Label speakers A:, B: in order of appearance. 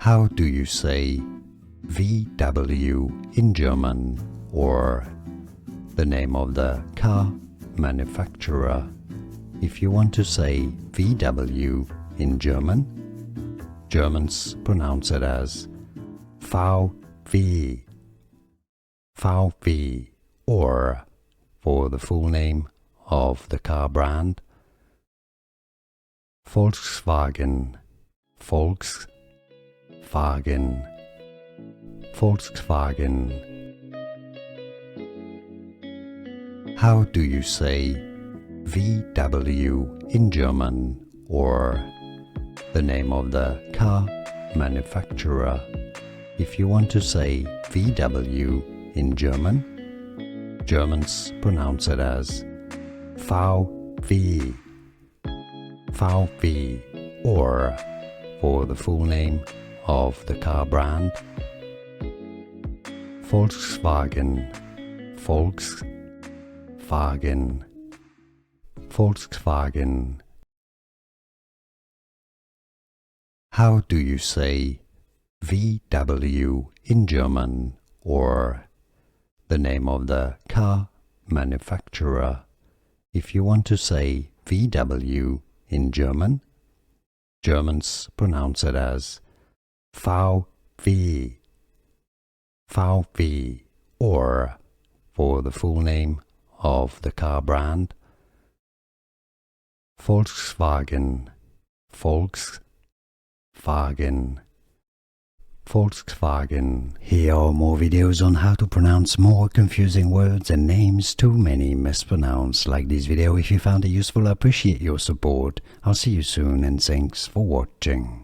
A: How do you say VW in German, or the name of the car manufacturer? If you want to say VW in German, Germans pronounce it as VW, VW, or for the full name of the car brand, Volkswagen, Volkswagen, Volkswagen. How do you say VW in German, or the name of the car manufacturer? If you want to say VW in German, Germans pronounce it as VW, VW, or for the full name of the car brand, Volkswagen, Volkswagen, Volkswagen. How do you say VW in German, or the name of the car manufacturer? If you want to say VW in German, Germans pronounce it as VW, VW, or for the full name of the car brand, Volkswagen, Volkswagen, Volkswagen. Here are more videos on how to pronounce more confusing words and names too many mispronounced. Like this video if you found it useful. I appreciate your support. I'll see you soon and thanks for watching.